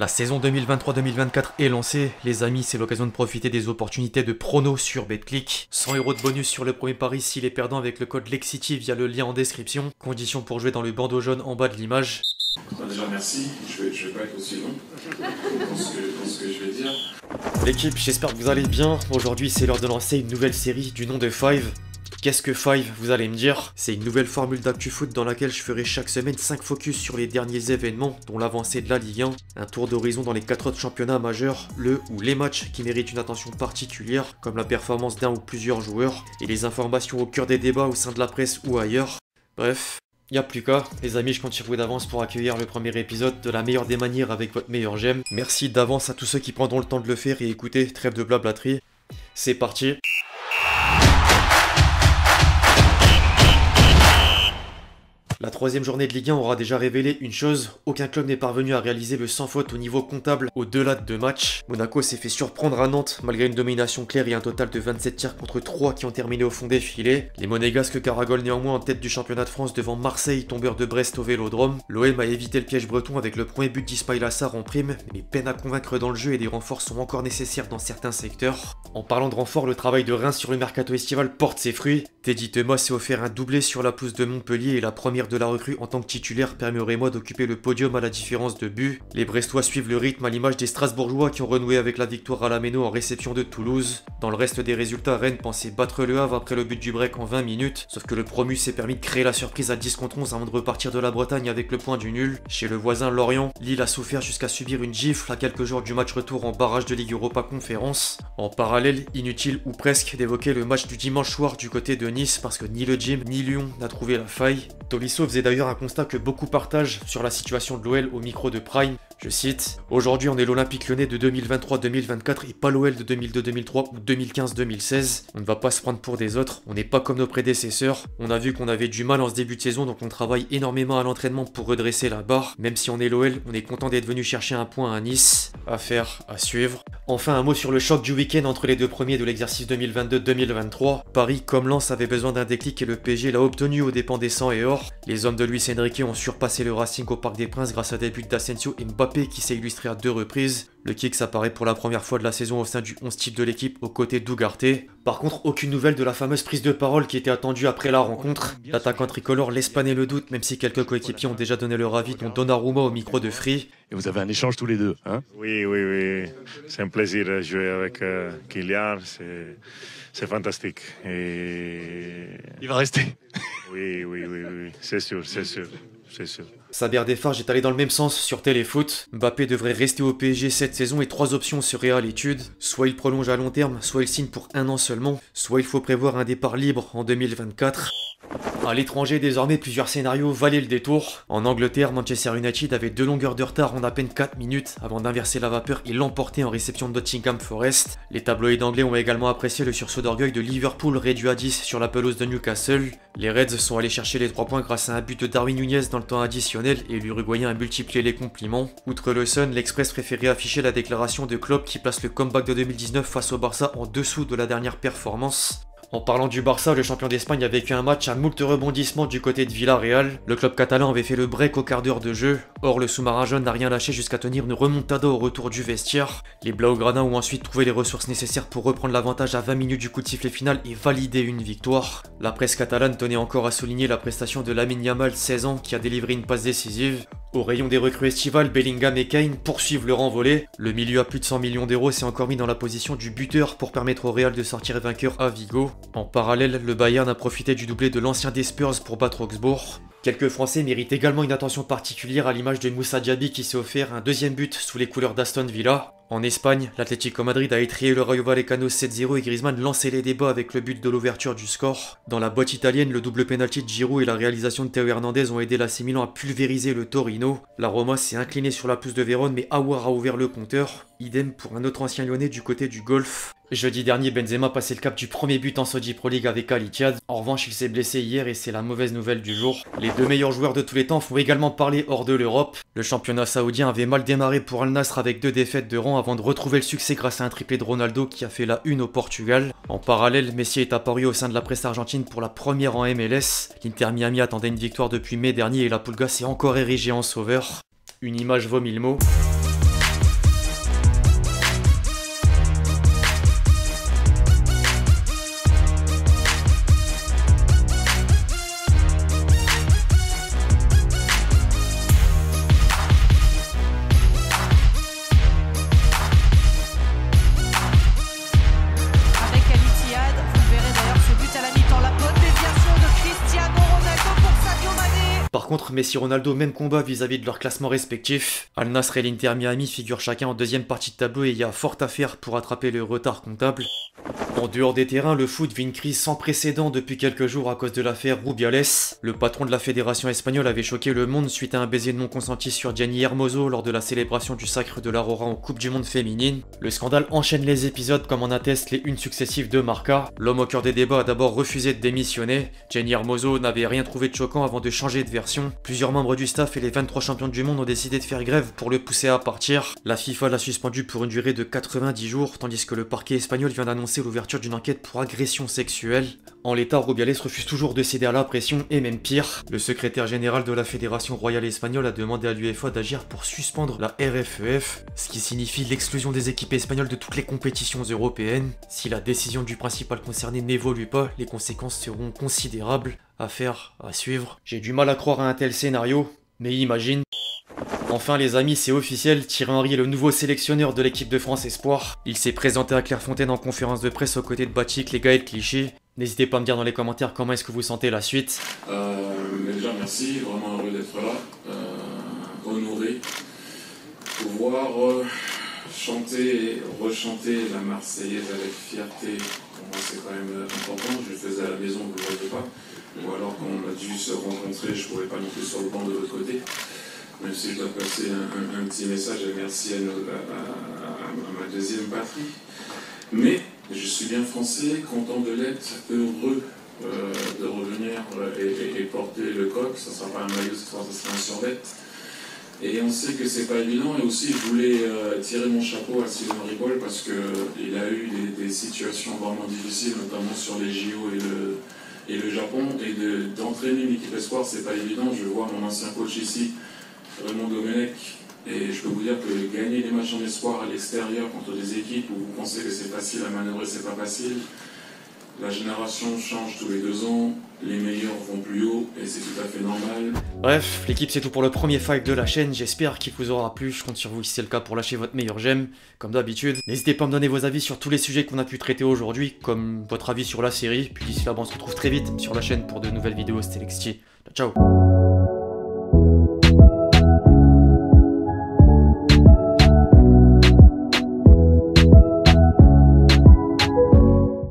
La saison 2023-2024 est lancée, les amis, c'est l'occasion de profiter des opportunités de pronos sur BetClick. 100 € de bonus sur le premier pari s'il est perdant avec le code LEXCITY via le lien en description. Conditions pour jouer dans le bandeau jaune en bas de l'image. Déjà merci, je vais pas être aussi long dans ce que je vais dire. L'équipe, j'espère que vous allez bien. Aujourd'hui, c'est l'heure de lancer une nouvelle série du nom de Five. Qu'est-ce que Five, vous allez me dire? C'est une nouvelle formule d'ActuFoot dans laquelle je ferai chaque semaine 5 focus sur les derniers événements, dont l'avancée de la Ligue 1, un tour d'horizon dans les 4 autres championnats majeurs, le ou les matchs qui méritent une attention particulière, comme la performance d'un ou plusieurs joueurs, et les informations au cœur des débats au sein de la presse ou ailleurs. Bref, y a plus qu'à. Les amis, je compte sur vous d'avance pour accueillir le premier épisode de la meilleure des manières avec votre meilleur j'aime. Merci d'avance à tous ceux qui prendront le temps de le faire et écoutez, trêve de blablaterie. C'est parti. La troisième journée de Ligue 1 aura déjà révélé une chose, aucun club n'est parvenu à réaliser le sans faute au niveau comptable au-delà de 2 matchs. Monaco s'est fait surprendre à Nantes malgré une domination claire et un total de 27 tirs contre 3 qui ont terminé au fond des filets. Les Monégasques caragolent néanmoins en tête du championnat de France devant Marseille, tombeur de Brest au Vélodrome. L'OM a évité le piège breton avec le premier but d'Ismaïla Sarr en prime, mais peine à convaincre dans le jeu et des renforts sont encore nécessaires dans certains secteurs. En parlant de renforts, le travail de Reims sur le mercato estival porte ses fruits. Teddy Thomas s'est offert un doublé sur la pelouse de Montpellier et la première de la recrue en tant que titulaire permet au Rémois d'occuper le podium à la différence de but. Les Brestois suivent le rythme à l'image des Strasbourgeois qui ont renoué avec la victoire à la Méno en réception de Toulouse. Dans le reste des résultats, Rennes pensait battre le Havre après le but du break en 20 minutes, sauf que le promu s'est permis de créer la surprise à 10 contre 11 avant de repartir de la Bretagne avec le point du nul. Chez le voisin Lorient, Lille a souffert jusqu'à subir une gifle à quelques jours du match retour en barrage de Ligue Europa Conférence. En parallèle, inutile ou presque d'évoquer le match du dimanche soir du côté de Nice parce que ni le Gym ni Lyon n'a trouvé la faille. Tolisso faisait d'ailleurs un constat que beaucoup partagent sur la situation de l'OL au micro de Prime. Je cite: « Aujourd'hui on est l'Olympique Lyonnais de 2023-2024 et pas l'OL de 2002-2003 ou 2015-2016. On ne va pas se prendre pour des autres, on n'est pas comme nos prédécesseurs. On a vu qu'on avait du mal en ce début de saison donc on travaille énormément à l'entraînement pour redresser la barre. Même si on est l'OL, on est content d'être venu chercher un point à Nice. Affaire à suivre. » Enfin un mot sur le choc du week-end entre les deux premiers de l'exercice 2022-2023. Paris comme Lens avait besoin d'un déclic et le PSG l'a obtenu aux dépens des 100 et or. Les hommes de Luis Enrique ont surpassé le Racing au Parc des Princes grâce à des buts d'Asensio et Mbappé qui s'est illustré à 2 reprises. Le Kicks apparaît pour la première fois de la saison au sein du 11 type de l'équipe aux côtés d'Ugarte. Par contre, aucune nouvelle de la fameuse prise de parole qui était attendue après la rencontre. L'attaquant tricolore laisse planer le doute même si quelques coéquipiers ont déjà donné leur avis dont Donnarumma au micro de Free. Et vous avez un échange tous les deux, hein? Oui. C'est un plaisir de jouer avec Kylian. C'est fantastique. Et... Il va rester. Oui. C'est sûr. Saber Defarge est allé dans le même sens sur Téléfoot. Mbappé devrait rester au PSG cette saison et 3 options seraient à l'étude. Soit il prolonge à long terme, soit il signe pour 1 an seulement, soit il faut prévoir un départ libre en 2024. À l'étranger, désormais, plusieurs scénarios valaient le détour. En Angleterre, Manchester United avait 2 longueurs de retard en à peine 4 minutes avant d'inverser la vapeur et l'emporter en réception de Nottingham Forest. Les tabloïds anglais ont également apprécié le sursaut d'orgueil de Liverpool réduit à 10 sur la pelouse de Newcastle. Les Reds sont allés chercher les 3 points grâce à un but de Darwin Núñez dans le temps additionnel et l'Uruguayen a multiplié les compliments. Outre le Sun, l'Express préférait afficher la déclaration de Klopp qui place le comeback de 2019 face au Barça en dessous de la dernière performance. En parlant du Barça, le champion d'Espagne a vécu un match à moult rebondissements du côté de Villarreal. Le club catalan avait fait le break au quart d'heure de jeu. Or, le sous-marin jaune n'a rien lâché jusqu'à tenir une remontada au retour du vestiaire. Les Blaugrana ont ensuite trouvé les ressources nécessaires pour reprendre l'avantage à 20 minutes du coup de sifflet final et valider une victoire. La presse catalane tenait encore à souligner la prestation de Lamine Yamal, 16 ans, qui a délivré une passe décisive. Au rayon des recrues estivales, Bellingham et Kane poursuivent leur envolée. Le milieu à plus de 100 millions d'euros s'est encore mis dans la position du buteur pour permettre au Real de sortir vainqueur à Vigo. En parallèle, le Bayern a profité du doublé de l'ancien des Spurs pour battre Augsbourg. Quelques Français méritent également une attention particulière à l'image de Moussa Diaby qui s'est offert un 2e but sous les couleurs d'Aston Villa. En Espagne, l'Atlético Madrid a étrié le Rayo Vallecano 7-0 et Griezmann lançait les débats avec le but de l'ouverture du score. Dans la boîte italienne, le double penalty de Giroud et la réalisation de Théo Hernandez ont aidé l'AC Milan à pulvériser le Torino. La Roma s'est inclinée sur la pelouse de Vérone mais Aouar a ouvert le compteur. Idem pour un autre ancien lyonnais du côté du golf. Jeudi dernier, Benzema passait le cap du premier but en Saudi Pro League avec Al Ittihad. En revanche, il s'est blessé hier et c'est la mauvaise nouvelle du jour. Les 2 meilleurs joueurs de tous les temps font également parler hors de l'Europe. Le championnat saoudien avait mal démarré pour Al Nassr avec 2 défaites de rang avant de retrouver le succès grâce à un triplé de Ronaldo qui a fait la une au Portugal. En parallèle, Messi est apparu au sein de la presse argentine pour la première en MLS. L'Inter Miami attendait une victoire depuis mai dernier et la Pulga s'est encore érigée en sauveur. Une image vaut 1000 mots. Par contre, Messi et Ronaldo, même combat vis-à-vis de leur classement respectif. Al Nassr et l'Inter Miami figurent chacun en deuxième partie de tableau et il y a fort à faire pour rattraper le retard comptable. En dehors des terrains, le foot vit une crise sans précédent depuis quelques jours à cause de l'affaire Rubiales. Le patron de la fédération espagnole avait choqué le monde suite à un baiser non consenti sur Gianni Hermoso lors de la célébration du sacre de l'Aurora en Coupe du Monde féminine. Le scandale enchaîne les épisodes comme en attestent les unes successives de Marca. L'homme au cœur des débats a d'abord refusé de démissionner. Gianni Hermoso n'avait rien trouvé de choquant avant de changer de version. Plusieurs membres du staff et les 23 champions du monde ont décidé de faire grève pour le pousser à partir. La FIFA l'a suspendu pour une durée de 90 jours, tandis que le parquet espagnol vient d'annoncer l'ouverture d'une enquête pour agression sexuelle. En l'état, Rubiales refuse toujours de céder à la pression et même pire. Le secrétaire général de la Fédération royale espagnole a demandé à l'UEFA d'agir pour suspendre la RFEF, ce qui signifie l'exclusion des équipes espagnoles de toutes les compétitions européennes. Si la décision du principal concerné n'évolue pas, les conséquences seront considérables. Affaire à suivre. J'ai du mal à croire à un tel scénario, mais imagine. Enfin les amis, c'est officiel, Thierry Henry est le nouveau sélectionneur de l'équipe de France Espoir. Il s'est présenté à Clairefontaine en conférence de presse aux côtés de Batik, les gars et de Clichy. N'hésitez pas à me dire dans les commentaires comment est-ce que vous sentez la suite. Déjà merci, vraiment heureux d'être là, honoré. Pouvoir chanter et rechanter la Marseillaise avec fierté, pour moi c'est quand même important. Je le faisais à la maison, vous ne le voyez pas. Ou alors quand on a dû se rencontrer, je ne pourrais pas non plus sur le banc de l'autre côté. Même si je dois passer un petit message et merci à ma deuxième patrie. Mais je suis bien français, content de l'être, heureux de revenir et porter le coq. Ça ne sera pas un maillot, ça sera un survêt. Et on sait que c'est pas évident. Et aussi, je voulais tirer mon chapeau à Sylvain Ripoll parce qu'il a eu des situations vraiment difficiles, notamment sur les JO et le Japon. Et d'entraîner une équipe espoir, c'est pas évident. Je vois mon ancien coach ici, Raymond Domenech, et je peux vous dire que gagner des matchs en espoir à l'extérieur contre des équipes où vous pensez que c'est facile à manœuvrer, c'est pas facile. La génération change tous les 2 ans, les meilleurs vont plus haut et c'est tout à fait normal. Bref, l'équipe c'est tout pour le premier fight de la chaîne, j'espère qu'il vous aura plu, je compte sur vous si c'est le cas pour lâcher votre meilleur j'aime, comme d'habitude. N'hésitez pas à me donner vos avis sur tous les sujets qu'on a pu traiter aujourd'hui, comme votre avis sur la série, puis d'ici là on se retrouve très vite sur la chaîne pour de nouvelles vidéos, c'était Lexti. Ciao.